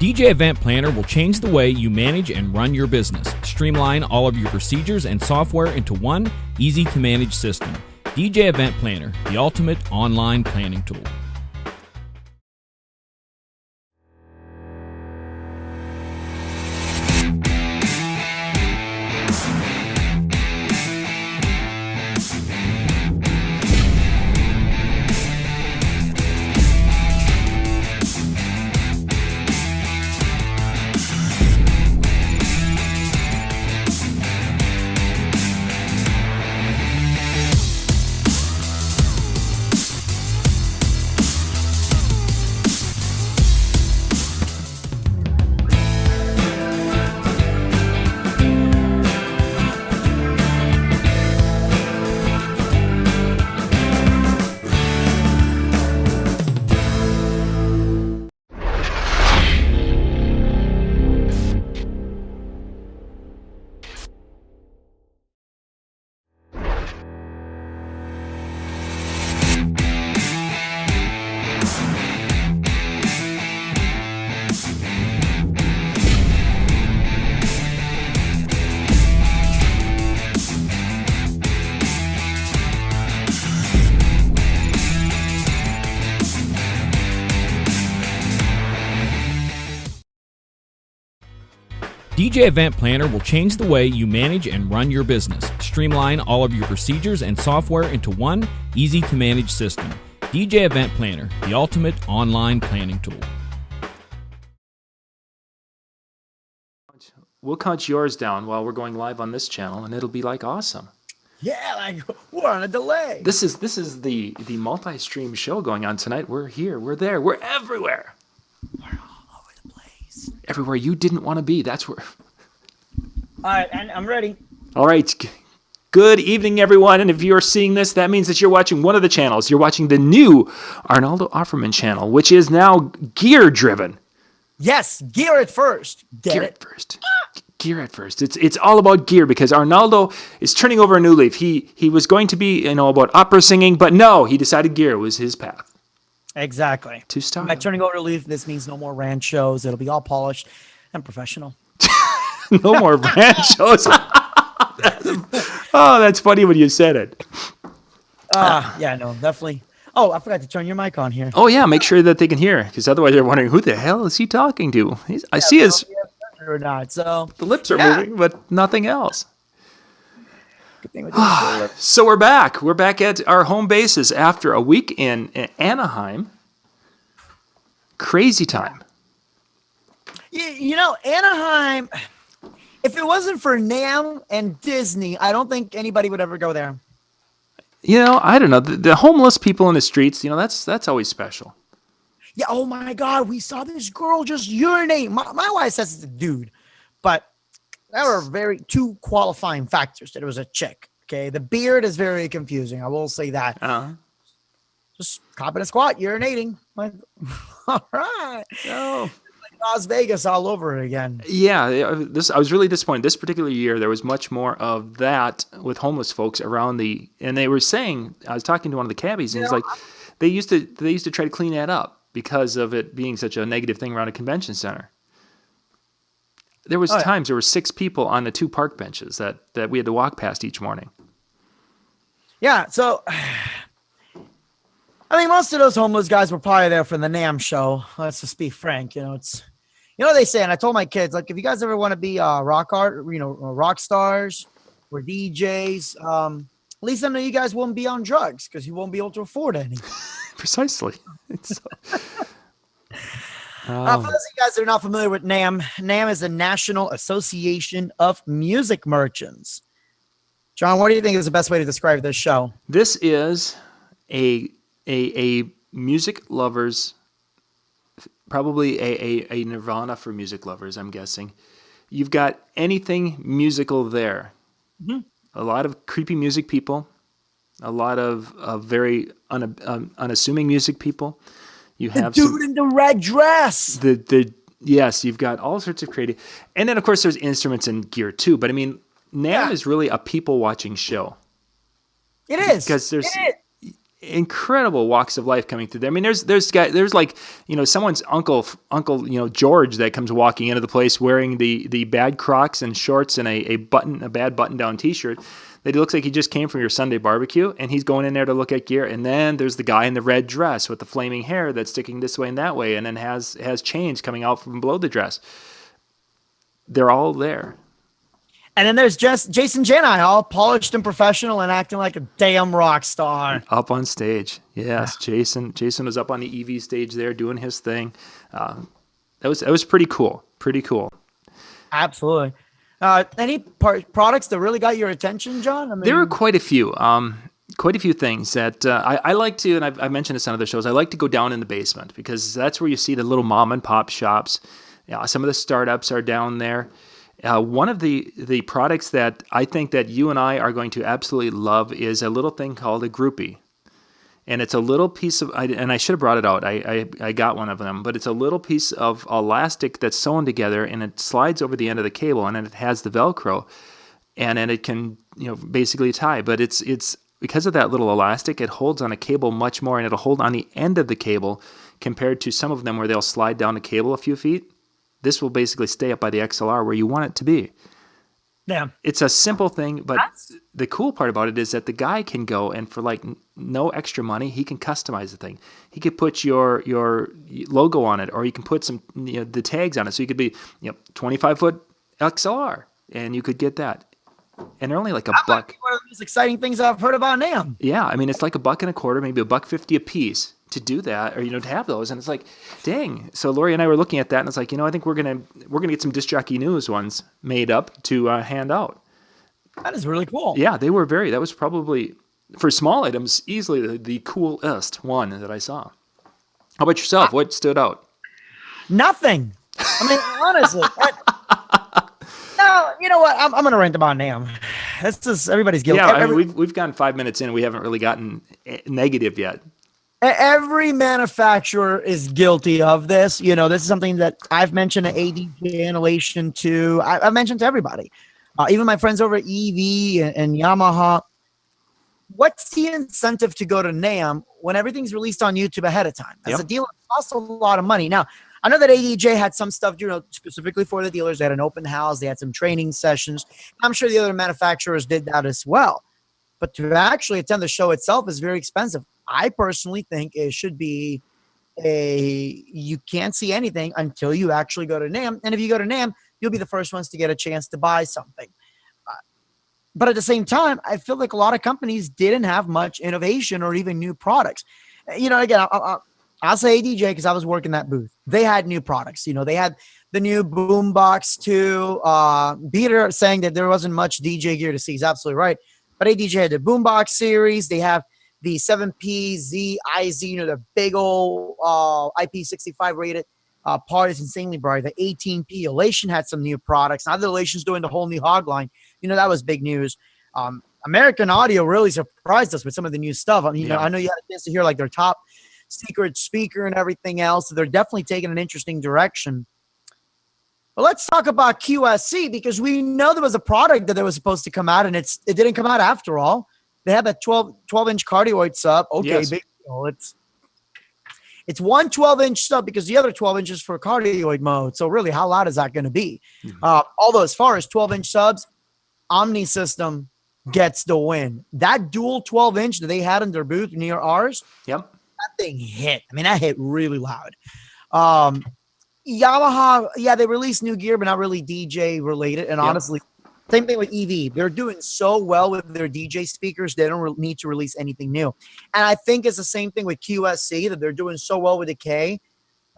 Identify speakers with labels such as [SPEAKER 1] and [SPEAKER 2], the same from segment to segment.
[SPEAKER 1] DJ Event Planner will change the way you manage and run your business. Streamline all of your procedures and software into one easy-to-manage system. DJ Event Planner, the ultimate online planning tool. DJ Event Planner will change the way you manage and run your business. Streamline all of your procedures and software into one easy-to-manage system. DJ Event Planner, the ultimate online planning tool.
[SPEAKER 2] We'll count yours down while we're going live on this channel, and it'll be like awesome.
[SPEAKER 3] Yeah, like we're on a delay.
[SPEAKER 2] This is the multi-stream show going on tonight. We're here, we're there, we're everywhere.
[SPEAKER 3] We're all over the place.
[SPEAKER 2] Everywhere you didn't want to be, that's where.
[SPEAKER 3] All right, and I'm ready.
[SPEAKER 2] All right. Good evening, everyone. And if you're seeing this, that means that you're watching one of the channels. You're watching the new Arnoldo Offermann channel, which is now gear-driven.
[SPEAKER 3] Yes, gear it first.
[SPEAKER 2] Gear it first. Gear at first. It's all about gear because Arnoldo is turning over a new leaf. He was going to be, about opera singing, but no, he decided gear was his path.
[SPEAKER 3] Exactly.
[SPEAKER 2] To start.
[SPEAKER 3] By turning over a leaf, this means no more rant shows. It'll be all polished and professional.
[SPEAKER 2] No more rant shows. Oh, that's funny when you said it.
[SPEAKER 3] Yeah, no, definitely. Oh, I forgot to turn your mic on here.
[SPEAKER 2] Oh, yeah, make sure that they can hear because otherwise they're wondering, who the hell is he talking to? I see his...
[SPEAKER 3] Or not, so
[SPEAKER 2] the lips are moving, but nothing else.
[SPEAKER 3] Good thing with the
[SPEAKER 2] So we're back. We're back at our home bases after a week in Anaheim. Crazy time.
[SPEAKER 3] Anaheim, if it wasn't for NAMM and Disney, I don't think anybody would ever go there.
[SPEAKER 2] I don't know. The homeless people in the streets, that's always special.
[SPEAKER 3] Yeah, oh my God, we saw this girl just urinate. My wife says it's a dude, but there were two qualifying factors that it was a chick, okay? The beard is very confusing, I will say that. Just copping a squat, urinating. Like, all right.
[SPEAKER 2] Oh.
[SPEAKER 3] Like Las Vegas all over again.
[SPEAKER 2] Yeah, I was really disappointed. This particular year, there was much more of that with homeless folks around and they were saying, I was talking to one of the cabbies, and he's like, they used to try to clean that up. Because of it being such a negative thing around a convention center. There was times there were 6 people on the 2 park benches that we had to walk past each morning.
[SPEAKER 3] Yeah, so I mean, most of those homeless guys were probably there for the NAMM show. Let's just be frank. It's what they say, and I told my kids, like, if you guys ever want to be rock stars or DJs, at least I know you guys won't be on drugs because you won't be able to afford any.
[SPEAKER 2] Precisely.
[SPEAKER 3] For those of you guys that are not familiar with NAMM, NAMM is the National Association of Music Merchants. John, what do you think is the best way to describe this show?
[SPEAKER 2] This is a music lovers, probably a nirvana for music lovers, I'm guessing. You've got anything musical there. Mm-hmm. A lot of creepy music people. A lot of very unassuming music people. You have
[SPEAKER 3] the dude in the red dress.
[SPEAKER 2] Yes, you've got all sorts of creative, and then of course there's instruments and gear too. But I mean, NAMM is really a people watching show.
[SPEAKER 3] It is
[SPEAKER 2] because incredible walks of life coming through there. I mean, there's like, someone's uncle, George that comes walking into the place wearing the bad Crocs and shorts and a bad button down t-shirt. That looks like he just came from your Sunday barbecue, and he's going in there to look at gear. And then there's the guy in the red dress with the flaming hair that's sticking this way and that way, and then has chains coming out from below the dress. They're all there.
[SPEAKER 3] And then there's just Jason Janai, all polished and professional and acting like a damn rock star.
[SPEAKER 2] Up on stage. Yes, Jason was up on the EV stage there doing his thing. That was pretty cool. Pretty cool.
[SPEAKER 3] Absolutely. Any products that really got your attention, John? I mean,
[SPEAKER 2] there were quite a few. Quite a few things that I like to, and I've mentioned this on other shows, I like to go down in the basement because that's where you see the little mom and pop shops. Some of the startups are down there. One of the products that I think that you and I are going to absolutely love is a little thing called a groupie. And it's a little piece of, and I should have brought it out. I got one of them, but it's a little piece of elastic that's sewn together, and it slides over the end of the cable, and then it has the Velcro, and then it can, basically tie. But it's because of that little elastic, it holds on a cable much more, and it'll hold on the end of the cable compared to some of them where they'll slide down the cable a few feet. This will basically stay up by the XLR where you want it to be.
[SPEAKER 3] Yeah.
[SPEAKER 2] It's a simple thing, but the cool part about it is that the guy can go and for like no extra money, he can customize the thing. He could put your logo on it, or you can put some the tags on it. So you could be 25-foot XLR, and you could get that. And they're only like $1.
[SPEAKER 3] One of the most exciting things I've heard about NAMM.
[SPEAKER 2] Yeah, I mean it's like $1.25, maybe $1.50 a piece to do that, or to have those. And it's like, dang. So Lori and I were looking at that, and it's like, I think we're gonna get some Disc Jockey News ones made up to hand out.
[SPEAKER 3] That is really cool.
[SPEAKER 2] Yeah, they were that was probably, for small items, easily the coolest one that I saw. How about yourself? What stood out?
[SPEAKER 3] Nothing. I mean, honestly. No, you know what? I'm going to rant about NAMM. That's just, everybody's guilty.
[SPEAKER 2] Yeah, I mean, we've gotten 5 minutes in, and we haven't really gotten negative yet.
[SPEAKER 3] Every manufacturer is guilty of this. This is something that I've mentioned to ADJ Inhalation to. I've mentioned to everybody. Even my friends over at EV and Yamaha. What's the incentive to go to NAMM when everything's released on YouTube ahead of time? As a dealer, it costs a lot of money. Now, I know that ADJ had some stuff, specifically for the dealers. They had an open house. They had some training sessions. I'm sure the other manufacturers did that as well. But to actually attend the show itself is very expensive. I personally think it should be you can't see anything until you actually go to NAMM. And if you go to NAMM, you'll be the first ones to get a chance to buy something. But at the same time, I feel like a lot of companies didn't have much innovation or even new products. Again, I'll say ADJ because I was working that booth. They had new products. They had the new Boombox 2. Peter saying that there wasn't much DJ gear to see. He's absolutely right. But ADJ had the Boombox series. They have the 7P IZ, the big old IP65 rated part is insanely bright. The 18P Elation had some new products. Now the Elation's doing the whole new hog line. That was big news. American Audio really surprised us with some of the new stuff. I mean, I know you had a chance to hear like their top secret speaker and everything else. So they're definitely taking an interesting direction. But let's talk about QSC because we know there was a product that was supposed to come out, and it didn't come out after all. They have that 12-inch cardioid sub. Okay, yes. Big deal. It's one 12-inch sub because the other 12 inches for cardioid mode. So really, how loud is that going to be? Mm-hmm. Although as far as 12-inch subs, Omni System gets the win. That dual 12-inch that they had in their booth near ours, that thing hit. I mean, that hit really loud. Yamaha, they released new gear, but not really DJ related. And honestly, same thing with EV. They're doing so well with their DJ speakers, they don't need to release anything new. And I think it's the same thing with QSC, that they're doing so well with the K.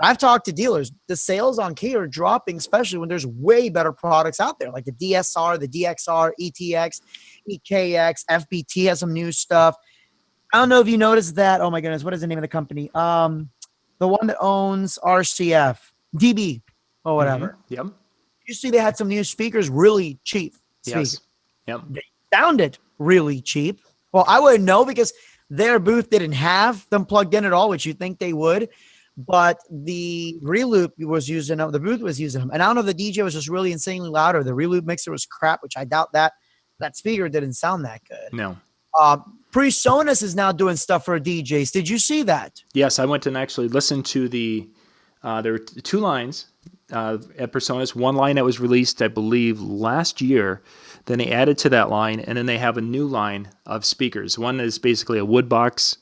[SPEAKER 3] I've talked to dealers. The sales on K are dropping, especially when there's way better products out there, like the DSR, the DXR, ETX, EKX, FBT has some new stuff. I don't know if you noticed that. Oh, my goodness. What is the name of the company? The one that owns RCF. DB or whatever.
[SPEAKER 2] Mm-hmm. Yep.
[SPEAKER 3] You see they had some new speakers, really cheap speakers.
[SPEAKER 2] Yes. Yep.
[SPEAKER 3] They sounded really cheap. Well, I wouldn't know because their booth didn't have them plugged in at all, which you think they would. But the reloop was using them. The booth was using them. And I don't know if the DJ was just really insanely loud or the reloop mixer was crap, which I doubt that. That speaker didn't sound that good.
[SPEAKER 2] No.
[SPEAKER 3] PreSonus is now doing stuff for DJs. Did you see that?
[SPEAKER 2] Yes, I went and actually listened to there were two lines at PreSonus. One line that was released, I believe, last year. Then they added to that line, and then they have a new line of speakers. One is basically a wood box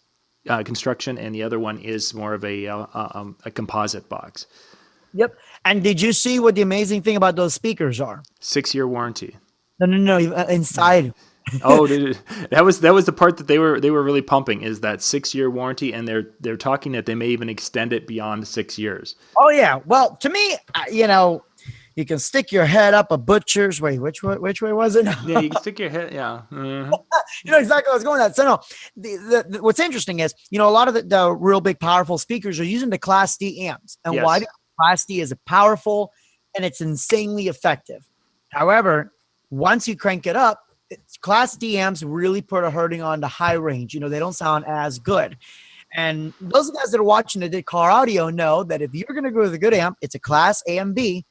[SPEAKER 2] construction, and the other one is more of a composite box.
[SPEAKER 3] Yep. And did you see what the amazing thing about those speakers are?
[SPEAKER 2] 6-year warranty.
[SPEAKER 3] No. Inside.
[SPEAKER 2] Oh, that was the part that they were really pumping, is that 6-year warranty, and they're talking that they may even extend it beyond 6 years.
[SPEAKER 3] Oh yeah. Well, to me, you can stick your head up a butcher's. Wait, which way was it?
[SPEAKER 2] Yeah, you can stick your head. Yeah. Mm-hmm.
[SPEAKER 3] You know exactly what's going on. So no, the what's interesting is, a lot of the real big powerful speakers are using the Class D amps. And
[SPEAKER 2] Yes.
[SPEAKER 3] why? Because Class D is powerful and it's insanely effective. However, once you crank it up, Class D amps really put a hurting on the high range. They don't sound as good. And those guys that are watching that did car audio know that if you're going to go with a good amp, it's a Class A and B,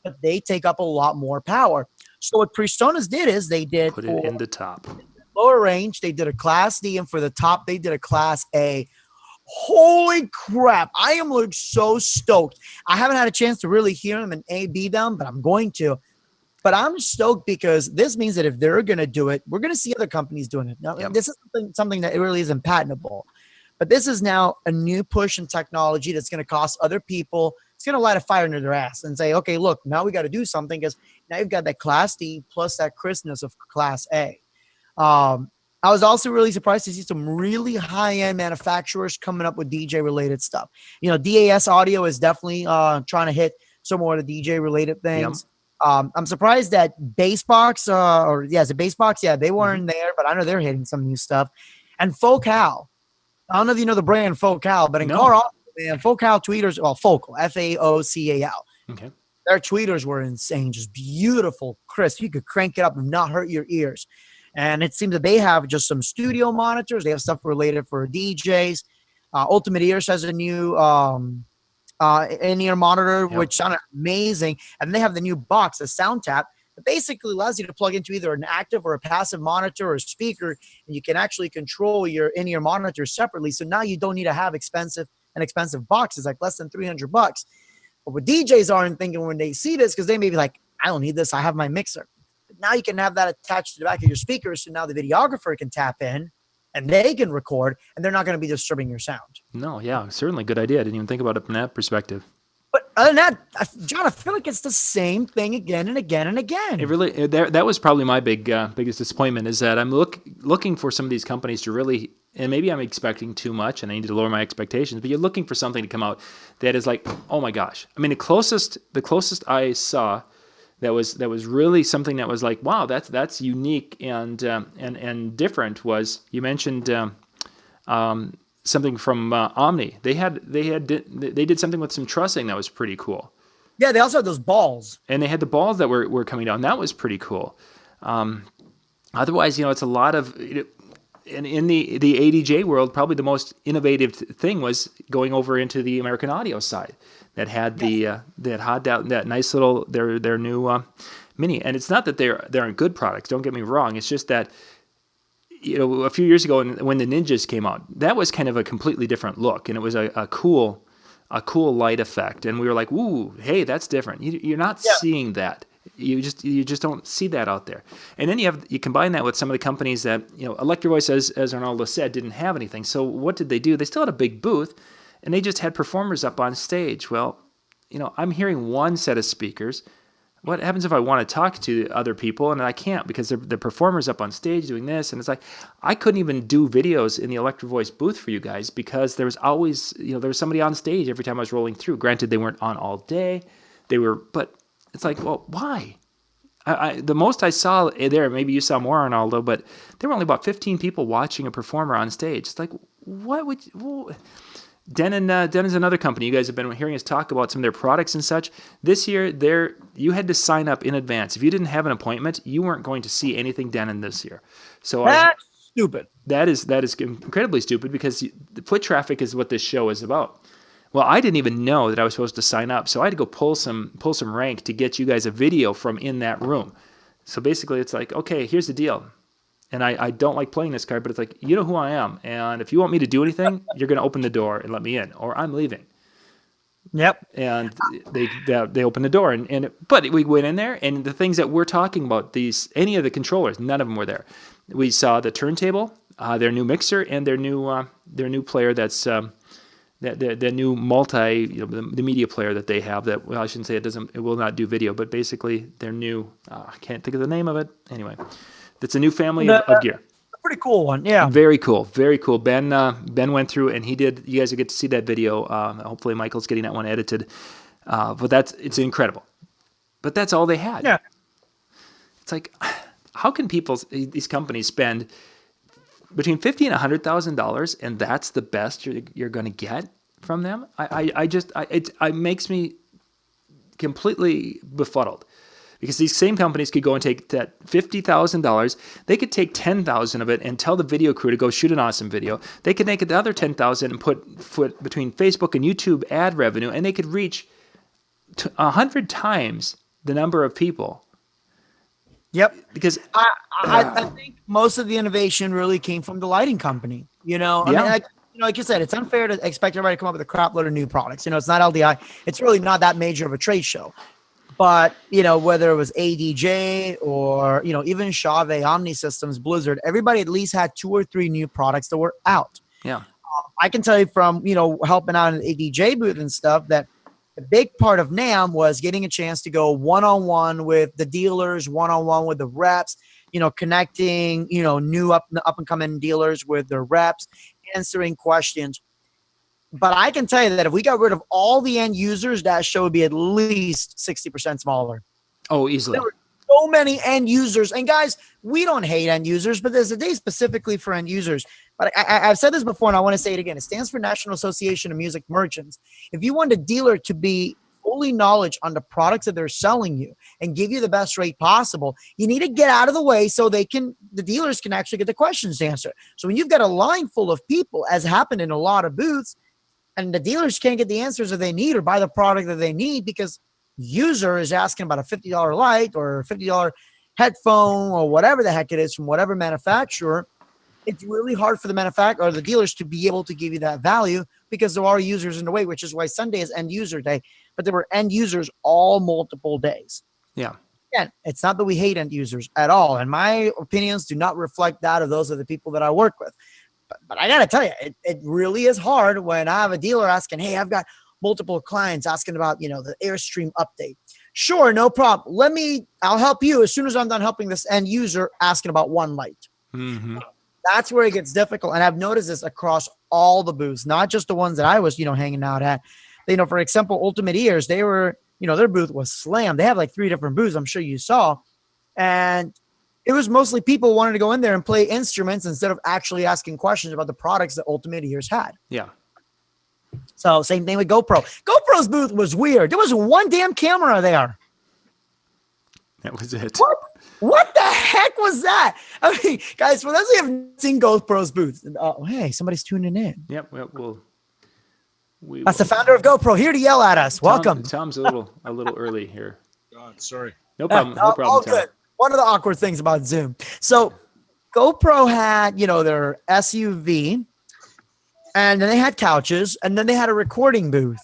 [SPEAKER 3] but they take up a lot more power. So what PreSonus did is they did
[SPEAKER 2] Put it in the top.
[SPEAKER 3] lower range, they did a Class D, and for the top, they did a Class A. Holy crap. I am so stoked. I haven't had a chance to really hear them and A-B them, but I'm going to. But I'm stoked because this means that if they're going to do it, we're going to see other companies doing it. Now,
[SPEAKER 2] Yep.
[SPEAKER 3] This is something that really isn't patentable. But this is now a new push in technology that's going to cost other people. It's going to light a fire under their ass and say, okay, look, now we got to do something because now you've got that Class D plus that crispness of Class A. I was also really surprised to see some really high-end manufacturers coming up with DJ-related stuff. DAS Audio is definitely trying to hit some more of the DJ-related things. Yep. I'm surprised that Bassbox, the Bassbox, they weren't there, but I know they're hitting some new stuff. And Focal. I don't know if you know the brand Focal, but in car audio, man, Focal tweeters, Focal, F-A-O-C-A-L.
[SPEAKER 2] Okay.
[SPEAKER 3] Their tweeters were insane, just beautiful, crisp. You could crank it up and not hurt your ears. And it seems that they have just some studio monitors. They have stuff related for DJs. Ultimate Ears has a new in-ear monitor, which sounded amazing. And they have the new box, a Sound Tap, that basically allows you to plug into either an active or a passive monitor or a speaker, and you can actually control your in-ear monitor separately. So now you don't need to have expensive boxes, like less than $300. But what DJs aren't thinking when they see this, because they may be like, I don't need this, I have my mixer. But now you can have that attached to the back of your speakers, so now the videographer can tap in and they can record, and they're not going to be disturbing your sound.
[SPEAKER 2] No, yeah, certainly good idea. I didn't even think about it from that perspective.
[SPEAKER 3] But other than that, John, I feel like it's the same thing again and again and again.
[SPEAKER 2] It really that was probably my biggest disappointment, is that I'm looking for some of these companies to really, and maybe I'm expecting too much and I need to lower my expectations, but you're looking for something to come out that is like, oh my gosh. I mean, the closest I saw that was really something that was like, wow, that's unique and different was, you mentioned something from Omni. They did something with some trussing that was pretty cool.
[SPEAKER 3] Yeah, they also had those balls.
[SPEAKER 2] And they had the balls that were coming down. That was pretty cool. Otherwise, it's a lot of, in the ADJ world, probably the most innovative thing was going over into the American Audio side that had that nice little their new Mini. And it's not that they aren't good products. Don't get me wrong. It's just that, a few years ago when the Ninjas came out, that was kind of a completely different look, and it was a cool light effect, and we were like, "Ooh, hey, that's different." You're not seeing that. You just don't see that out there. And then you combine that with some of the companies that Electro Voice, as Arnoldo said, didn't have anything. So what did they do? They still had a big booth, and they just had performers up on stage. Well, I'm hearing one set of speakers. What happens if I want to talk to other people and I can't because the performer's up on stage doing this? And it's like, I couldn't even do videos in the Electro Voice booth for you guys because there was always, there was somebody on stage every time I was rolling through. Granted, they weren't on all day. But it's like, well, why? The most I saw there, maybe you saw more, Arnoldo, but there were only about 15 people watching a performer on stage. It's like, what would you... Den is another company. You guys have been hearing us talk about some of their products and such. This year, you had to sign up in advance. If you didn't have an appointment, you weren't going to see anything Denon this year. So
[SPEAKER 3] that's stupid.
[SPEAKER 2] That is incredibly stupid because the foot traffic is what this show is about. Well, I didn't even know that I was supposed to sign up, so I had to go pull some rank to get you guys a video from in that room. So basically, it's like, okay, here's the deal. And I don't like playing this card, but it's like, you know who I am. And if you want me to do anything, you're going to open the door and let me in, or I'm leaving.
[SPEAKER 3] Yep.
[SPEAKER 2] And they opened the door. But we went in there, and the things that we're talking about, any of the controllers, none of them were there. We saw the turntable, their new mixer, and their new player that's the new multi, the media player that they have. That, well, I shouldn't say it will not do video, but basically their new, I can't think of the name of it. Anyway, that's a new family of gear.
[SPEAKER 3] Pretty cool one, yeah.
[SPEAKER 2] Very cool, very cool. Ben went through and he did. You guys will get to see that video. Hopefully, Michael's getting that one edited. But it's incredible. But that's all they had.
[SPEAKER 3] Yeah.
[SPEAKER 2] It's like, how can these companies spend between $50,000 and $100,000, and that's the best you're going to get from them? It makes me completely befuddled. Because these same companies could go and take that $50,000, they could take $10,000 of it and tell the video crew to go shoot an awesome video. They could make the other $10,000 and put between Facebook and YouTube ad revenue, and they could reach 100 times the number of people.
[SPEAKER 3] Yep.
[SPEAKER 2] Because
[SPEAKER 3] I think most of the innovation really came from the lighting company. I mean, like you said, it's unfair to expect everybody to come up with a crap load of new products. It's not LDI. It's really not that major of a trade show. But, whether it was ADJ or, even Chauvet, Omni Systems, Blizzard, everybody at least had 2 or 3 new products that were out.
[SPEAKER 2] Yeah.
[SPEAKER 3] I can tell you from, helping out in the ADJ booth and stuff that the big part of NAMM was getting a chance to go one-on-one with the dealers, one-on-one with the reps, connecting, new up and coming dealers with their reps, answering questions. But I can tell you that if we got rid of all the end users, that show would be at least 60% smaller.
[SPEAKER 2] Oh, easily.
[SPEAKER 3] There were so many end users. And guys, we don't hate end users, but there's a day specifically for end users. But I've said this before, and I want to say it again. It stands for National Association of Music Merchants. If you want a dealer to be fully knowledge on the products that they're selling you and give you the best rate possible, you need to get out of the way so the dealers can actually get the questions answered. So when you've got a line full of people, as happened in a lot of booths, and the dealers can't get the answers that they need or buy the product that they need because user is asking about a $50 light or $50 headphone or whatever the heck it is from whatever manufacturer, it's really hard for the manufacturer or the dealers to be able to give you that value because there are users in the way, which is why Sunday is end user day. But there were end users all multiple days.
[SPEAKER 2] Yeah.
[SPEAKER 3] Again, it's not that we hate end users at all. And my opinions do not reflect that of those of the people that I work with. But I got to tell you, it really is hard when I have a dealer asking, hey, I've got multiple clients asking about, the Airstream update. Sure, no problem. I'll help you as soon as I'm done helping this end user asking about one light.
[SPEAKER 2] Mm-hmm.
[SPEAKER 3] That's where it gets difficult. And I've noticed this across all the booths, not just the ones that I was, hanging out at. For example, Ultimate Ears, they were, their booth was slammed. They have like 3 different booths, I'm sure you saw. And it was mostly people wanting to go in there and play instruments instead of actually asking questions about the products that Ultimate Ears had.
[SPEAKER 2] Yeah.
[SPEAKER 3] So same thing with GoPro. GoPro's booth was weird. There was one damn camera there.
[SPEAKER 2] That was it.
[SPEAKER 3] What the heck was that? I mean, guys, for those who haven't seen GoPro's booth, hey, somebody's tuning in.
[SPEAKER 2] Yep.
[SPEAKER 3] That's the founder of GoPro here to yell at us. Welcome.
[SPEAKER 2] Tom's a little early here.
[SPEAKER 4] God, sorry.
[SPEAKER 2] No problem. No problem.
[SPEAKER 3] All
[SPEAKER 2] Tom.
[SPEAKER 3] good. One of the awkward things about Zoom. So GoPro had, their SUV, and then they had couches, and then they had a recording booth.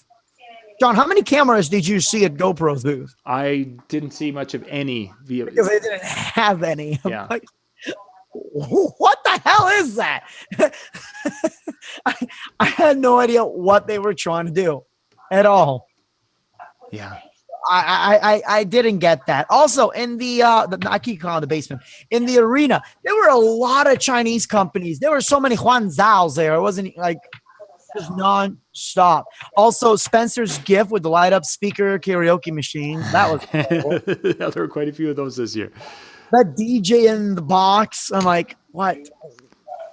[SPEAKER 3] John, how many cameras did you see at GoPro's booth?
[SPEAKER 2] I didn't see much of any.
[SPEAKER 3] Because they didn't have any.
[SPEAKER 2] Yeah.
[SPEAKER 3] Like, what the hell is that? I had no idea what they were trying to do at all.
[SPEAKER 2] Yeah.
[SPEAKER 3] I didn't get that. Also, in the I keep calling it the basement. In the arena, there were a lot of Chinese companies. There were so many Huan Zhaos there. It wasn't like just non-stop. Also, Spencer's gift with the light-up speaker karaoke machine. That was cool.
[SPEAKER 2] Yeah, there were quite a few of those this year.
[SPEAKER 3] That DJ in the box. I'm like, what?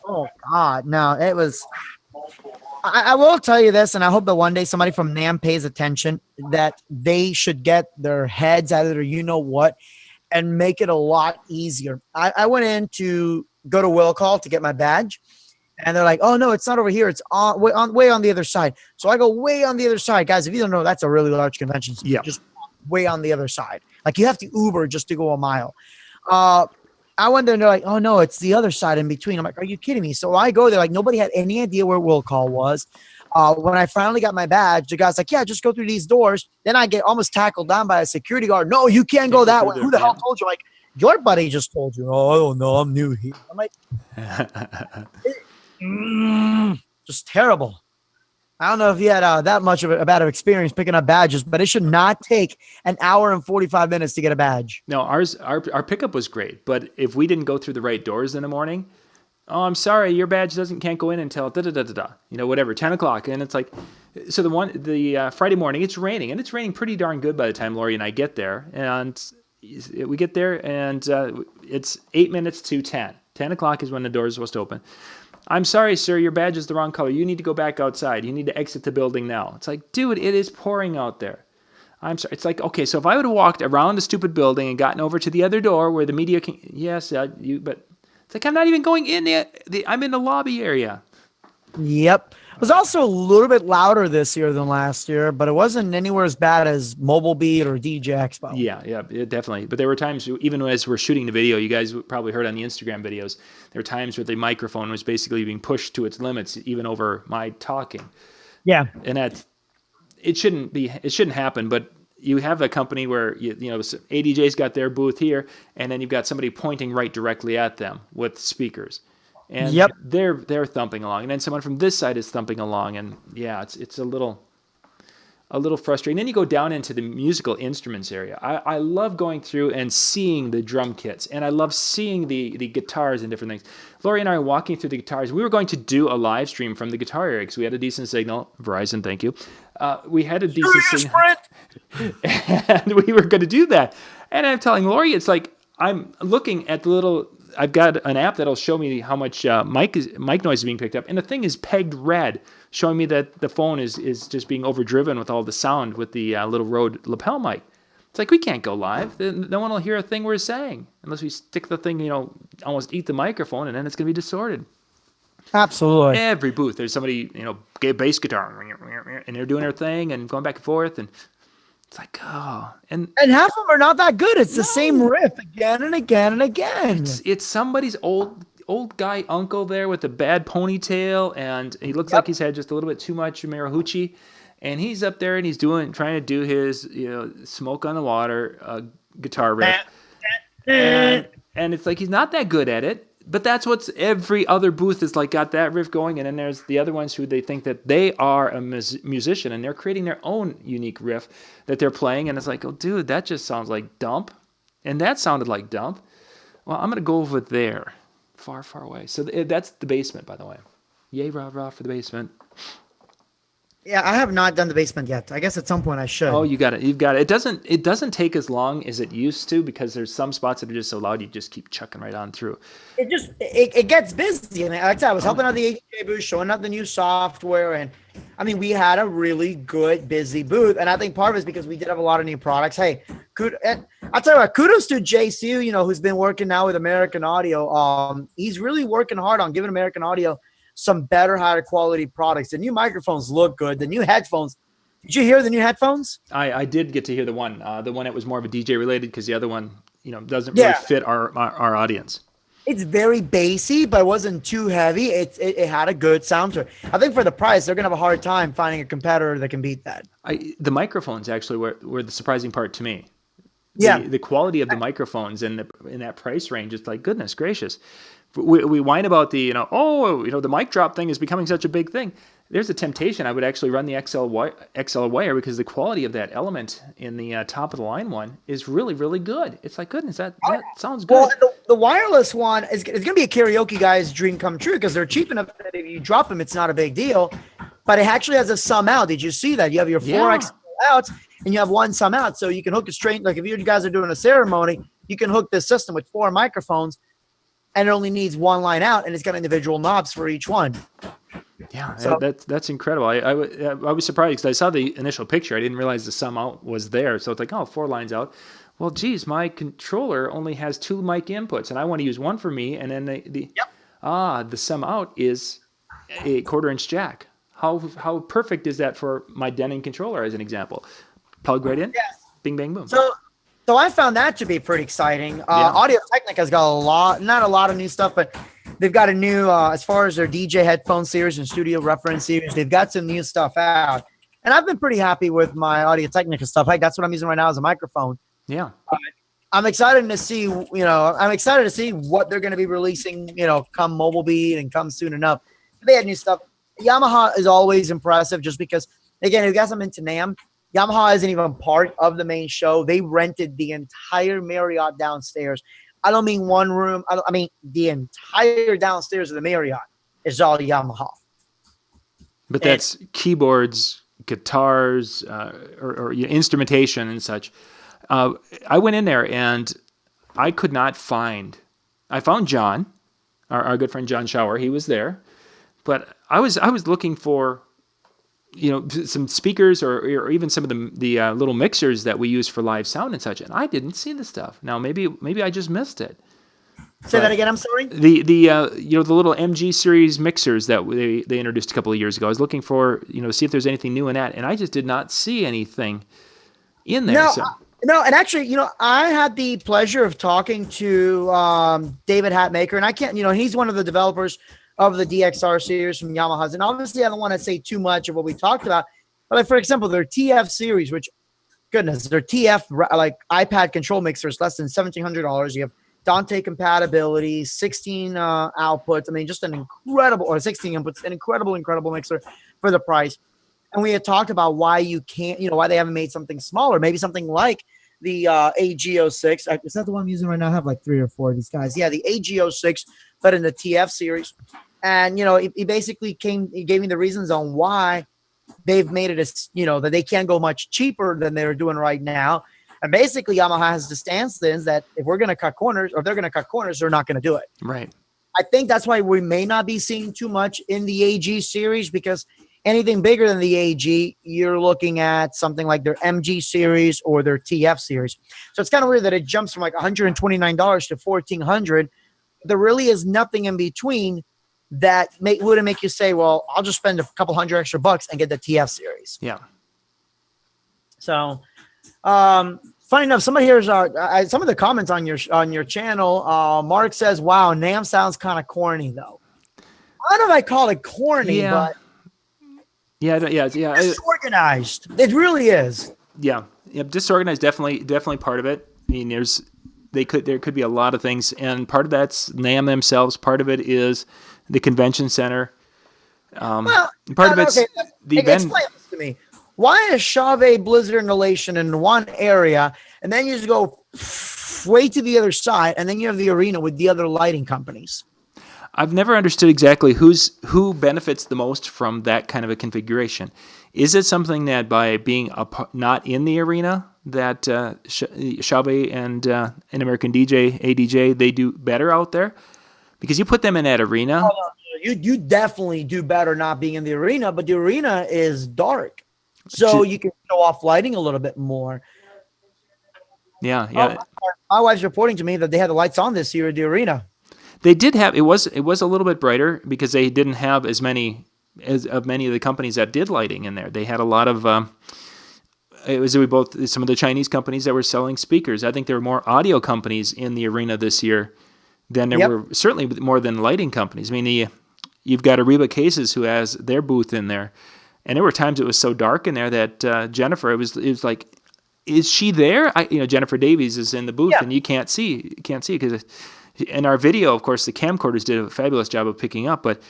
[SPEAKER 3] Oh, God. No, it was... I will tell you this, and I hope that one day somebody from NAMM pays attention, that they should get their heads out of their you-know-what and make it a lot easier. I went in to go to Will Call to get my badge, and they're like, oh, no, it's not over here. It's way on the other side. So I go way on the other side. Guys, if you don't know, that's a really large convention.
[SPEAKER 2] Yeah.
[SPEAKER 3] Just way on the other side. Like, you have to Uber just to go a mile. I went there and they're like, oh no, it's the other side in between. I'm like, are you kidding me? So I go there, like nobody had any idea where will call was. When I finally got my badge, the guy's like, yeah, just go through these doors. Then I get almost tackled down by a security guard. No, you can't go that way. Who the hell told you? Like, your buddy just told you. Oh, I don't know. I'm new here. I'm like, just terrible. I don't know if you had that much of a bad experience picking up badges, but it should not take an hour and 45 minutes to get a badge.
[SPEAKER 2] No, our pickup was great, but if we didn't go through the right doors in the morning, oh, I'm sorry, your badge can't go in until da da da da da. Whatever, 10 o'clock, and it's like, so the Friday morning, it's raining, and it's raining pretty darn good by the time Lori and I get there, and we get there, and it's 8 minutes to 10. 10 o'clock is when the door is supposed to open. I'm sorry, sir, your badge is the wrong color. You need to go back outside. You need to exit the building now. It's like, dude, it is pouring out there. I'm sorry. It's like, okay, so if I would have walked around the stupid building and gotten over to the other door where the media can, yes, but it's like, I'm not even going in there. I'm in the lobby area.
[SPEAKER 3] Yep. It was also a little bit louder this year than last year, but it wasn't anywhere as bad as Mobile Beat or DJ Expo.
[SPEAKER 2] Yeah, definitely. But there were times, even as we're shooting the video, you guys probably heard on the Instagram videos, there were times where the microphone was basically being pushed to its limits, even over my talking.
[SPEAKER 3] Yeah.
[SPEAKER 2] And it shouldn't happen, but you have a company where ADJ's got their booth here, and then you've got somebody pointing right directly at them with speakers. And they're thumping along, and then someone from this side is thumping along, and yeah, it's a little frustrating. Then you go down into the musical instruments area. I love going through and seeing the drum kits, and I love seeing the guitars and different things. Lori and I are walking through the guitars. We were going to do a live stream from the guitar area because we had a decent signal. Verizon, thank you. We had a decent signal, and we were going to do that. And I'm telling Lori, it's like I'm looking at the little. I've got an app that'll show me how much mic noise is being picked up, and the thing is pegged red, showing me that the phone is just being overdriven with all the sound with the little Rode lapel mic. It's like, we can't go live. No one will hear a thing we're saying unless we stick the thing, almost eat the microphone, and then it's going to be distorted.
[SPEAKER 3] Absolutely.
[SPEAKER 2] Every booth, there's somebody, bass guitar, and they're doing their thing and going back and forth, and it's like, oh. And
[SPEAKER 3] half of them are not that good. It's the same riff again and again and again.
[SPEAKER 2] It's somebody's old guy uncle there with a bad ponytail, and he looks like he's had just a little bit too much marijuana, and he's up there and he's trying to do his Smoke on the Water guitar riff, and it's like he's not that good at it. But that's what's every other booth is like, got that riff going, and then there's the other ones who they think that they are a musician and they're creating their own unique riff that they're playing, and it's like, oh dude, that just sounds like dump, and that sounded like dump. Well, I'm gonna go over there, far away. So that's the basement, by the way. Yay, rah rah for the basement.
[SPEAKER 3] Yeah, I have not done the basement yet. I guess at some point I should.
[SPEAKER 2] Oh, you got it. You've got it. It doesn't take as long as it used to because there's some spots that are just so loud you just keep chucking right on through.
[SPEAKER 3] It gets busy. And like I said, I was helping out the AJ booth, showing out the new software, and I mean we had a really good busy booth. And I think part of it is because we did have a lot of new products. Hey, I'll tell you what, kudos to JC, who's been working now with American Audio. He's really working hard on giving American Audio some better, higher quality products. The new microphones look good. The new headphones. Did you hear the new headphones?
[SPEAKER 2] I did get to hear the one that was more of a DJ related because the other one, doesn't really fit our audience.
[SPEAKER 3] It's very bassy, but it wasn't too heavy. It had a good sound to it. I think for the price, they're gonna have a hard time finding a competitor that can beat that.
[SPEAKER 2] The microphones actually were the surprising part to me.
[SPEAKER 3] Yeah,
[SPEAKER 2] the quality of the microphones in that price range is like, goodness gracious. We whine about the the mic drop thing is becoming such a big thing. There's a temptation. I would actually run the XL wire because the quality of that element in the top of the line one is really, really good. It's like, goodness, that sounds good.
[SPEAKER 3] Well, the wireless one is going to be a karaoke guy's dream come true because they're cheap enough that if you drop them, it's not a big deal. But it actually has a sum out. Did you see that? You have your 4X outs and you have one sum out, so you can hook it straight. Like if you guys are doing a ceremony, you can hook this system with 4 microphones. And it only needs one line out, and it's got individual knobs for each one.
[SPEAKER 2] Yeah, so, that's incredible. I was surprised because I saw the initial picture. I didn't realize the sum out was there. So it's like, 4 lines out. Well, geez, my controller only has 2 mic inputs, and I want to use one for me. And then the sum out is a 1/4-inch jack. How perfect is that for my Denning controller, as an example? Plug right in.
[SPEAKER 3] Yes.
[SPEAKER 2] Bing, bang, boom.
[SPEAKER 3] So So I found that to be pretty exciting. Audio Technica's got not a lot of new stuff, but they've got a new, as far as their DJ headphone series and studio reference series, they've got some new stuff out. And I've been pretty happy with my Audio Technica stuff. That's what I'm using right now as a microphone.
[SPEAKER 2] Yeah.
[SPEAKER 3] I'm excited to see, what they're going to be releasing, come Mobile Beat and come soon enough. They had new stuff. Yamaha is always impressive just because, again, if you guys are into NAMM, Yamaha isn't even part of the main show. They rented the entire Marriott downstairs. I don't mean one room. I mean the entire downstairs of the Marriott is all Yamaha.
[SPEAKER 2] But that's keyboards, guitars, or instrumentation and such. I went in there and I could not find. I found John, our good friend John Schauer. He was there, but I was looking for, some speakers or even some of the little mixers that we use for live sound and such, and I didn't see the stuff. Now maybe I just missed it.
[SPEAKER 3] Say that again. I'm sorry.
[SPEAKER 2] The little MG series mixers that they introduced a couple of years ago. I was looking for see if there's anything new in that, and I just did not see anything in there.
[SPEAKER 3] No, and actually, I had the pleasure of talking to David Hatmaker, and I can't, he's one of the developers of the DXR series from Yamaha's. And obviously, I don't want to say too much of what we talked about. But like, for example, their TF series, which, goodness, their TF, like iPad control mixers, less than $1,700. You have Dante compatibility, 16 outputs. I mean, just an incredible, or 16 inputs, an incredible mixer for the price. And we had talked about why you can't, why they haven't made something smaller, maybe something like the AG06. Is that the one I'm using right now? I have like 3 or 4 of these guys. Yeah, the AG06, but in the TF series. And, he basically he gave me the reasons on why they've made it as, that they can't go much cheaper than they're doing right now. And basically, Yamaha has the stance then that if we're going to cut corners, or they're going to cut corners, they're not going to do it.
[SPEAKER 2] Right.
[SPEAKER 3] I think that's why we may not be seeing too much in the AG series, because anything bigger than the AG, you're looking at something like their MG series or their TF series. So it's kind of weird that it jumps from like $129 to $1,400. There really is nothing in between that wouldn't make you say, well, I'll just spend a couple $100 extra and get the TF series.
[SPEAKER 2] Yeah.
[SPEAKER 3] So, funny enough, somebody here's some of the comments on your channel. Mark says, "Wow, NAMM sounds kind of corny, though." I don't know if I call it corny, but
[SPEAKER 2] yeah,
[SPEAKER 3] disorganized. It really is.
[SPEAKER 2] Yeah, disorganized. Definitely part of it. I mean, there could be a lot of things, and part of that's NAMM themselves. Part of it is the convention center. Part of it's the event.
[SPEAKER 3] Explain this to me. Why is Chauvet, Blizzard, and Elation in one area, and then you just go way to the other side, and then you have the arena with the other lighting companies?
[SPEAKER 2] I've never understood exactly who benefits the most from that kind of a configuration. Is it something that by being not in the arena that Chauvet and an American DJ, ADJ, they do better out there? Because you put them in that arena.
[SPEAKER 3] You definitely do better not being in the arena, but the arena is dark. So you can show off lighting a little bit more.
[SPEAKER 2] Yeah.
[SPEAKER 3] My wife's reporting to me that they had the lights on this year at the arena.
[SPEAKER 2] They did have it was a little bit brighter because they didn't have as many of the companies that did lighting in there. They had a lot of some of the Chinese companies that were selling speakers. I think there were more audio companies in the arena this year than there were, certainly more than lighting companies. I mean, you've got Ariba Cases who has their booth in there. And there were times it was so dark in there that Jennifer, it was like, is she there? Jennifer Davies is in the booth and you can't see because in our video, of course, the camcorders did a fabulous job of picking up, but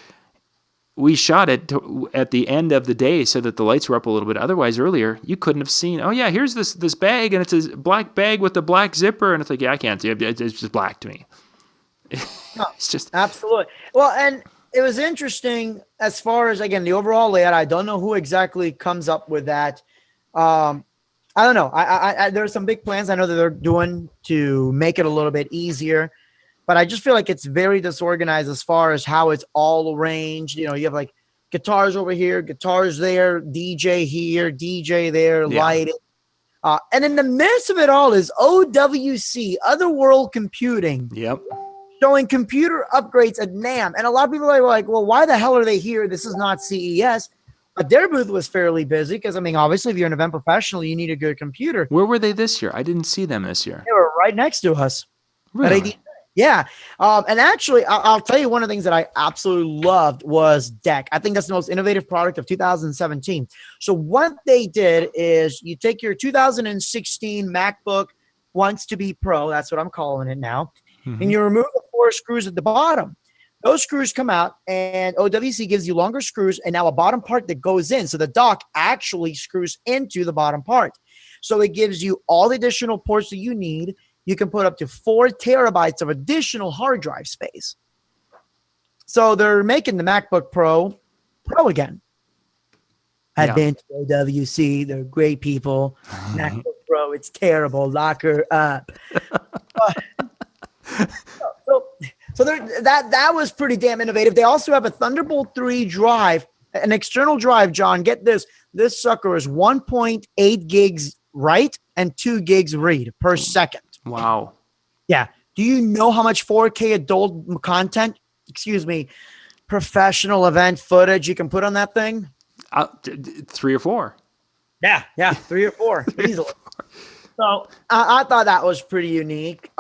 [SPEAKER 2] we shot it at the end of the day so that the lights were up a little bit. Otherwise, earlier, you couldn't have seen, oh yeah, here's this bag and it's a black bag with a black zipper. And it's like, yeah, I can't see it. It's just black to me. It's just.
[SPEAKER 3] Absolutely. Well, and it was interesting as far as, again, the overall layout. I don't know who exactly comes up with that. I don't know. I there's some big plans I know that they're doing to make it a little bit easier, but I just feel like it's very disorganized as far as how it's all arranged. You have like guitars over here, guitars there, DJ here, DJ there, lighting. And in the midst of it all is OWC, Otherworld Computing.
[SPEAKER 2] Yep.
[SPEAKER 3] Showing computer upgrades at NAMM. And a lot of people are like, well, why the hell are they here? This is not CES. But their booth was fairly busy because, I mean, obviously, if you're an event professional, you need a good computer.
[SPEAKER 2] Where were they this year? I didn't see them this year.
[SPEAKER 3] They were right next to us.
[SPEAKER 2] Really?
[SPEAKER 3] Yeah. And actually, I'll tell you one of the things that I absolutely loved was Deck. I think that's the most innovative product of 2017. So what they did is you take your 2016 MacBook wants to be Pro. That's what I'm calling it now. And you remove the 4 screws at the bottom. Those screws come out, and OWC gives you longer screws and now a bottom part that goes in. So the dock actually screws into the bottom part. So it gives you all the additional ports that you need. You can put up to 4 terabytes of additional hard drive space. So they're making the MacBook Pro again. I've been to OWC. They're great people. MacBook Pro, it's terrible. Lock her up. So that was pretty damn innovative. They also have a Thunderbolt 3 drive, an external drive, John. Get this. This sucker is 1.8 gigs write and 2 gigs read per second.
[SPEAKER 2] Wow.
[SPEAKER 3] Yeah. Do you know how much 4K adult content, professional event footage you can put on that thing?
[SPEAKER 2] 3 or 4.
[SPEAKER 3] Yeah. 3 or 4 easily. So I thought that was pretty unique.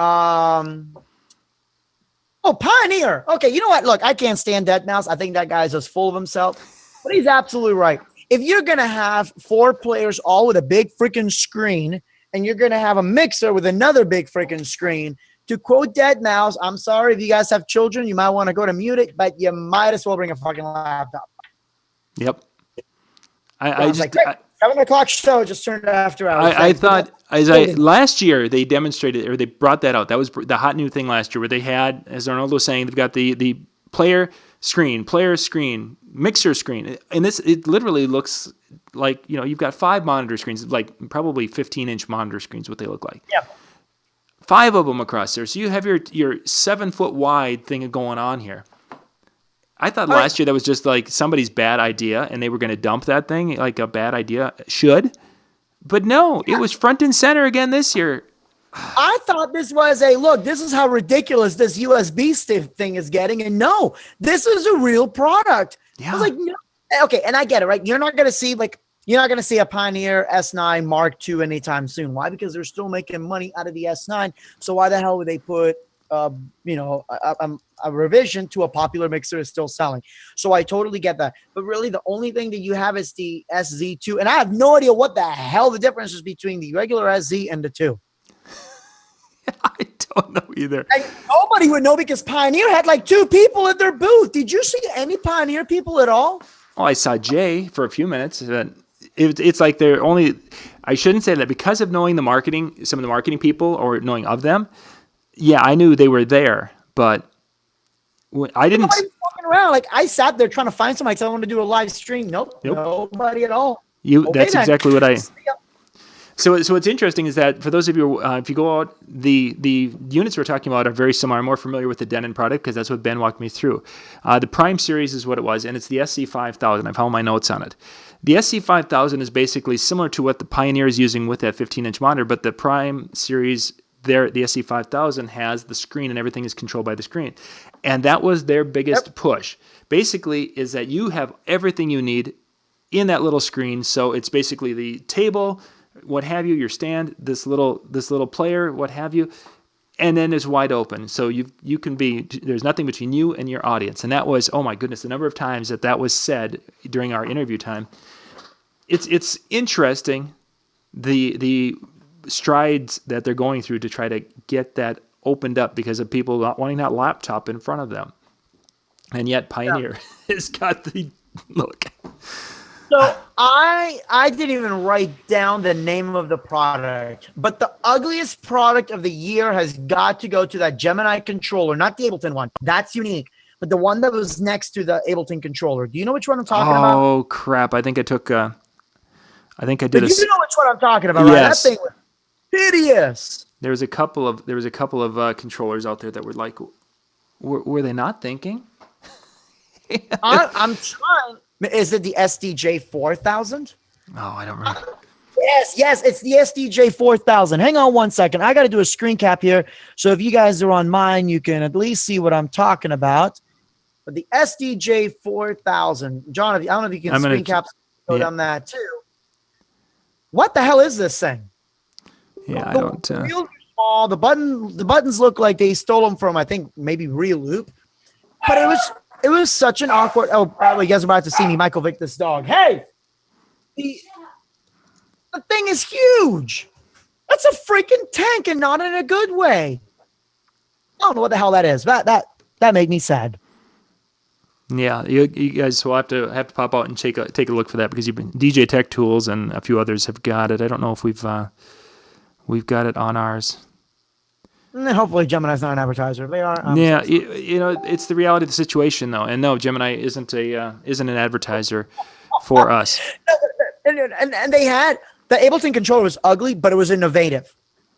[SPEAKER 3] Pioneer. Okay, you know what? Look, I can't stand Dead Mouse. I think that guy's just full of himself. But he's absolutely right. If you're going to have 4 players all with a big freaking screen, and you're going to have a mixer with another big freaking screen, to quote Dead Mouse, I'm sorry if you guys have children, you might want to go to mute it, but you might as well bring a fucking laptop.
[SPEAKER 2] Yep.
[SPEAKER 3] I was like, 7 o'clock show just turned after hours.
[SPEAKER 2] I thought last year they demonstrated, or they brought that out. That was the hot new thing last year, where they had, as Arnoldo was saying, they've got the player screen, mixer screen, and it literally looks like, you've got 5 monitor screens, like probably 15-inch monitor screens, what they look like.
[SPEAKER 3] Yeah.
[SPEAKER 2] 5 of them across there, so you have your 7-foot wide thing going on here. I thought last year that was just like somebody's bad idea, and they were going to dump that thing like a bad idea should. But no, it was front and center again this year.
[SPEAKER 3] I thought this was this is how ridiculous this USB thing is getting. And no, this is a real product. Yeah. I was like, no. Okay, and I get it, right? You're not going to see a Pioneer S9 Mark II anytime soon. Why? Because they're still making money out of the S9. So why the hell would they put a revision to a popular mixer is still selling? So I totally get that. But really, the only thing that you have is the SZ2. And I have no idea what the hell the difference is between the regular SZ and the 2.
[SPEAKER 2] I don't know either.
[SPEAKER 3] And nobody would know because Pioneer had like 2 people at their booth. Did you see any Pioneer people at all?
[SPEAKER 2] Oh, I saw Jay for a few minutes. It's like they're only, I shouldn't say that because of knowing the marketing, some of the marketing people or knowing of them. Yeah, I knew they were there, but I didn't.
[SPEAKER 3] Nobody was walking around. Like I sat there trying to find somebody. I wanted to do a live stream. Nope. Nobody at all.
[SPEAKER 2] That's exactly what I. So what's interesting is that for those of you, if you go out, the units we're talking about are very similar. I'm more familiar with the Denon product because that's what Ben walked me through. The Prime series is what it was, and it's the SC5000. I found my notes on it. The SC5000 is basically similar to what the Pioneer is using with that 15-inch monitor, but the Prime series, the SC5000 has the screen and everything is controlled by the screen. And that was their biggest push. Basically is that you have everything you need in that little screen. So it's basically the table, what have you, your stand, this little player, what have you, and then it's wide open. So you can be, there's nothing between you and your audience. And that was, oh my goodness, the number of times that was said during our interview time. It's interesting, the strides that they're going through to try to get that opened up because of people not wanting that laptop in front of them. And yet Pioneer has got the look.
[SPEAKER 3] So I didn't even write down the name of the product, but the ugliest product of the year has got to go to that Gemini controller, not the Ableton one. That's unique. But the one that was next to the Ableton controller. Do you know which one I'm talking about?
[SPEAKER 2] Oh, crap. I think I did
[SPEAKER 3] You know which one I'm talking about, right?
[SPEAKER 2] Yes.
[SPEAKER 3] That thing was hideous.
[SPEAKER 2] There was a couple of controllers out there that were like, were they not thinking?
[SPEAKER 3] I'm trying. Is it the SDJ 4000?
[SPEAKER 2] Oh, I don't remember.
[SPEAKER 3] Yes, it's the SDJ 4000. Hang on one second. I got to do a screen cap here. So if you guys are on mine, you can at least see what I'm talking about. But the SDJ 4000. John, I don't know if you can screen cap. Show them that too. What the hell is this thing?
[SPEAKER 2] Yeah, I
[SPEAKER 3] The
[SPEAKER 2] don't.
[SPEAKER 3] wheels are small. The buttons look like they stole them from, I think, maybe Real Loop. But it was such an awkward. Oh, probably you guys are about to see me, Michael Vick, this dog. Hey, the thing is huge. That's a freaking tank, and not in a good way. I don't know what the hell that is. That made me sad.
[SPEAKER 2] Yeah, you guys will have to pop out and take a look for that, because DJ Tech Tools and a few others have got it. I don't know if we've got it on ours.
[SPEAKER 3] Hopefully Gemini's not an advertiser. They are.
[SPEAKER 2] Yeah, it's the reality of the situation, though. And no, Gemini isn't an advertiser for us.
[SPEAKER 3] And they had the Ableton controller was ugly, but it was innovative.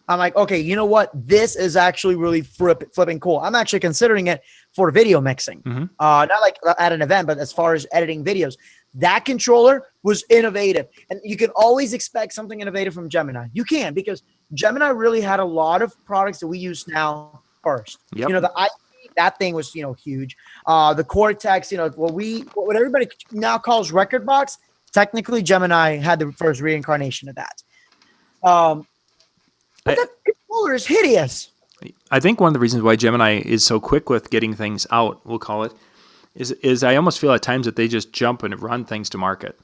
[SPEAKER 3] I'm like, okay, you know what? This is actually really flipping cool. I'm actually considering it for video mixing. Not like at an event, but as far as editing videos. That controller was innovative. And you can always expect something innovative from Gemini. You can, because Gemini really had a lot of products that we use now first.
[SPEAKER 2] Yep.
[SPEAKER 3] The IP, that thing was, huge. The Cortex, what everybody now calls Record Box, technically Gemini had the first reincarnation of that. But that controller is hideous.
[SPEAKER 2] I think one of the reasons why Gemini is so quick with getting things out, we'll call it, is I almost feel at times that they just jump and run things to market.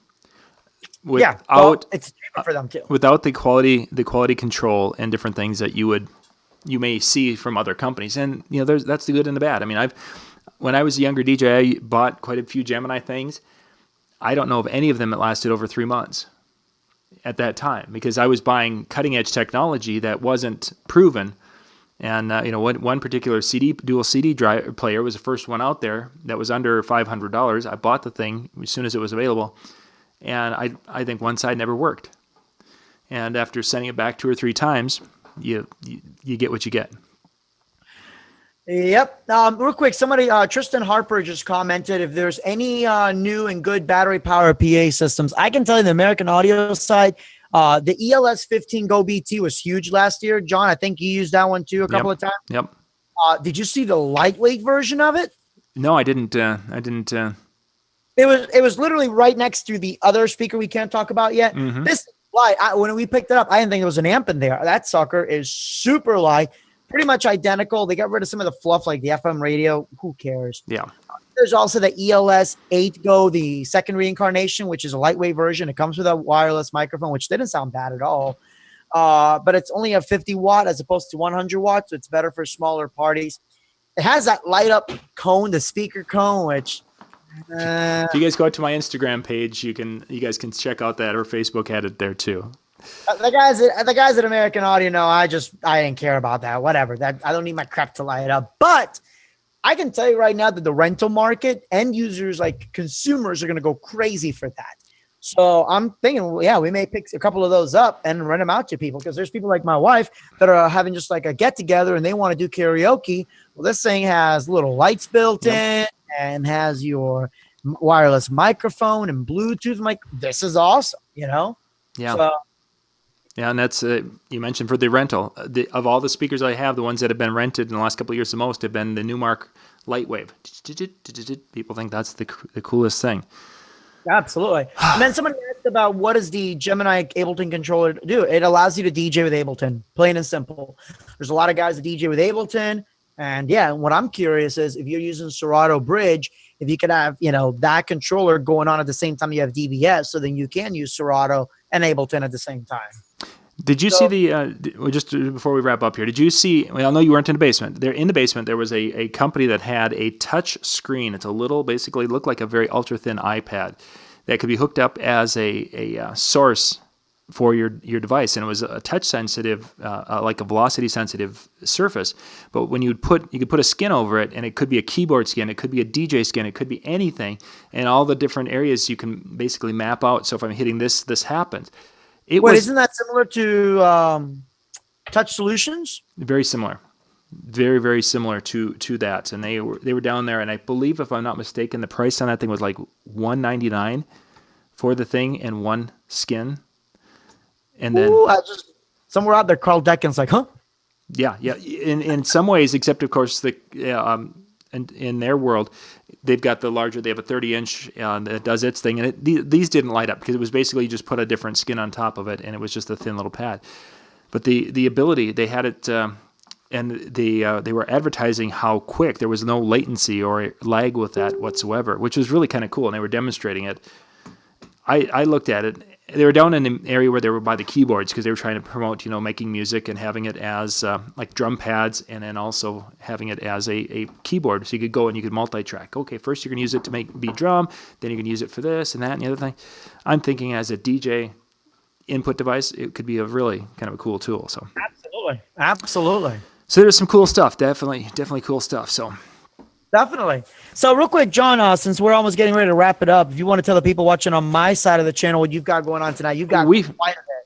[SPEAKER 3] It's cheaper for them too.
[SPEAKER 2] Without the quality control and different things that you may see from other companies. And that's the good and the bad. I mean, when I was a younger DJ, I bought quite a few Gemini things. I don't know of any of them that lasted over 3 months at that time, because I was buying cutting edge technology that wasn't proven. And one particular dual CD drive player was the first one out there that was under $500. I bought the thing as soon as it was available, and I think one side never worked. And after sending it back 2 or 3 times, you get what you get.
[SPEAKER 3] Yep. Real quick, somebody, Tristan Harper just commented if there's any new and good battery power PA systems. I can tell you the American Audio side, the ELS 15 Go BT was huge last year. John, I think you used that one too a couple of times.
[SPEAKER 2] Yep.
[SPEAKER 3] Did you see the lightweight version of it?
[SPEAKER 2] No, I didn't.
[SPEAKER 3] It was literally right next to the other speaker we can't talk about yet.
[SPEAKER 2] Mm-hmm.
[SPEAKER 3] This light, when we picked it up, I didn't think there was an amp in there. That sucker is super light. Pretty much identical. They got rid of some of the fluff like the FM radio. Who cares?
[SPEAKER 2] Yeah.
[SPEAKER 3] There's also the ELS 8 Go, the second reincarnation, which is a lightweight version. It comes with a wireless microphone, which didn't sound bad at all. But it's only a 50 watt as opposed to 100 watts. So it's better for smaller parties. It has that light up cone, the speaker cone, which.
[SPEAKER 2] If you guys go out to my Instagram page, you guys can check out that, or Facebook had it there too.
[SPEAKER 3] The guys at American Audio know I didn't care about that. Whatever. That I don't need my crap to light up. But I can tell you right now that the rental market, end users like consumers are going to go crazy for that. So I'm thinking, we may pick a couple of those up and rent them out to people, because there's people like my wife that are having just like a get together and they want to do karaoke. Well, this thing has little lights built in and has your wireless microphone and Bluetooth This is awesome, Yeah.
[SPEAKER 2] So, yeah, and that's you mentioned for the rental. Of all the speakers I have, the ones that have been rented in the last couple of years the most have been the Newmark Lightwave. People think that's the coolest thing.
[SPEAKER 3] Absolutely. And then somebody asked about what does the Gemini Ableton controller do? It allows you to DJ with Ableton, plain and simple. There's a lot of guys that DJ with Ableton. And what I'm curious is if you're using Serato Bridge, if you could have, that controller going on at the same time you have DBS, so then you can use Serato and Ableton at the same time.
[SPEAKER 2] Did you see just before we wrap up here, did you see, I know you weren't in the basement. There in the basement, there was a company that had a touch screen. It's a little, basically looked like a very ultra thin iPad that could be hooked up as a source for your device. And it was a touch sensitive, like a velocity sensitive surface. But when you could put a skin over it, and it could be a keyboard skin, it could be a DJ skin, it could be anything. And all the different areas you can basically map out. So if I'm hitting this happens.
[SPEAKER 3] Isn't that similar to Touch Solutions?
[SPEAKER 2] Very similar, very, very similar to that. And they were down there, and I believe, if I'm not mistaken, the price on that thing was like $199 for the thing and one skin. And then
[SPEAKER 3] somewhere out there, Carl Deckin's like, huh?
[SPEAKER 2] Yeah. In some ways, except of course in their world, they've got the larger. They have a 30-inch that does its thing, and these didn't light up because it was basically you just put a different skin on top of it, and it was just a thin little pad. But the ability, they had it, and they were advertising how quick. There was no latency or lag with that whatsoever, which was really kind of cool, and they were demonstrating it. I looked at it. They were down in an area where they were by the keyboards because they were trying to promote, making music and having it as like drum pads, and then also having it as a keyboard, so you could go and you could multi-track. Okay, first you're going to use it to make beat drum, then you're going to use it for this and that and the other thing. I'm thinking as a DJ input device, it could be a really kind of a cool tool. So
[SPEAKER 3] Absolutely.
[SPEAKER 2] So there's some cool stuff. Definitely cool stuff. So.
[SPEAKER 3] Definitely. So real quick, John, since we're almost getting ready to wrap it up, if you want to tell the people watching on my side of the channel what you've got going on tonight, you've got quite a bit.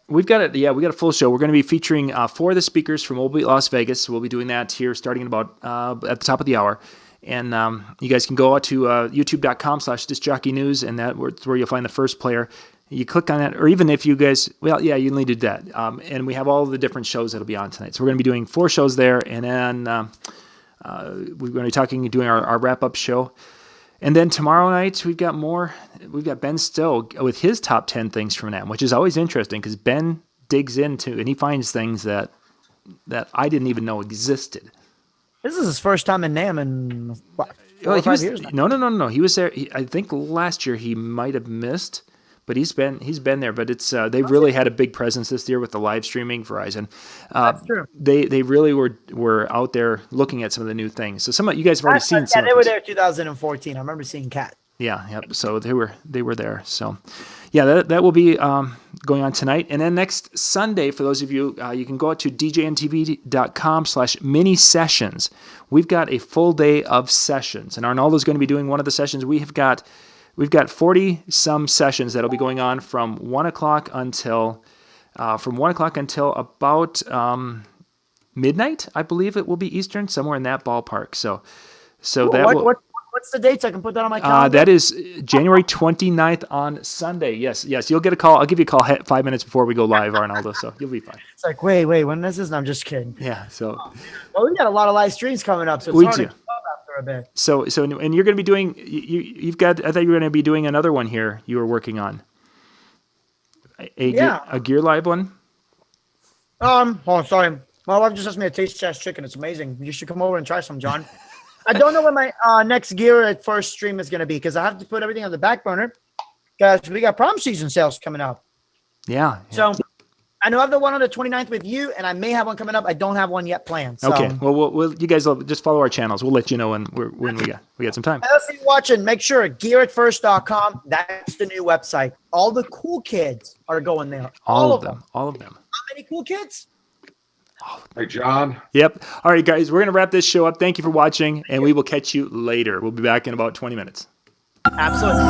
[SPEAKER 2] We've got it. Yeah, we got a full show. We're going to be featuring 4 of the speakers from Old Beat Las Vegas. So we'll be doing that here starting at about at the top of the hour. And you guys can go out to youtube.com/discjockeynews, and that's where you'll find the first player. You click on that, or even if you guys, you only did that. And we have all the different shows that'll be on tonight. So we're going to be doing 4 shows there, and then we're going to be doing our wrap-up show. And then tomorrow night, we've got more. We've got Ben Stowe with his top 10 things from NAMM, which is always interesting because Ben digs into and he finds things that I didn't even know existed.
[SPEAKER 3] This is his first time in NAMM in 4 or 5 years now.
[SPEAKER 2] No. He was there. I think last year he might have missed, but he's been there. But it's they really had a big presence this year with the live streaming. Verizon,
[SPEAKER 3] That's true.
[SPEAKER 2] They really were out there looking at some of the new things. So some of you guys have already seen some.
[SPEAKER 3] Yeah, they were there 2014. I remember seeing Cat.
[SPEAKER 2] Yeah, yep. So they were there. So yeah, that will be going on tonight. And then next Sunday, for those of you, you can go out to djntv.com/mini sessions. We've got a full day of sessions, and Arnoldo's going to be doing one of the sessions. We've got 40 some sessions that'll be going on from 1 o'clock until about midnight. I believe it will be Eastern, somewhere in that ballpark. So
[SPEAKER 3] what's the dates? I can put that on my calendar.
[SPEAKER 2] That is January 29th on Sunday. Yes. You'll get a call. I'll give you a call 5 minutes before we go live, Arnoldo. So you'll be fine.
[SPEAKER 3] It's like, wait, when is this? No, I'm just kidding.
[SPEAKER 2] Yeah. So.
[SPEAKER 3] Well, we got a lot of live streams coming up, so it's hard to keep up after a bit.
[SPEAKER 2] So, and you're going to be doing. You've got. I thought you were going to be doing another one here. You were working on. A Gear Live one.
[SPEAKER 3] Oh, sorry. My wife just asked me to taste test chicken. It's amazing. You should come over and try some, John. I don't know when my next Gear at First stream is going to be because I have to put everything on the back burner because we got prom season sales coming up.
[SPEAKER 2] Yeah.
[SPEAKER 3] So I know I have the one on the 29th with you, and I may have one coming up. I don't have one yet planned. So.
[SPEAKER 2] Okay. Well, we'll you guys will just follow our channels. We'll let you know when we got some time.
[SPEAKER 3] As you're watching, make sure gearatfirst.com. That's the new website. All the cool kids are going there.
[SPEAKER 2] All of them.
[SPEAKER 3] How many cool kids?
[SPEAKER 4] Hey, John.
[SPEAKER 2] Yep. All right, guys, we're going to wrap this show up. Thank you for watching, and we will catch you later. We'll be back in about 20 minutes.
[SPEAKER 3] Absolutely.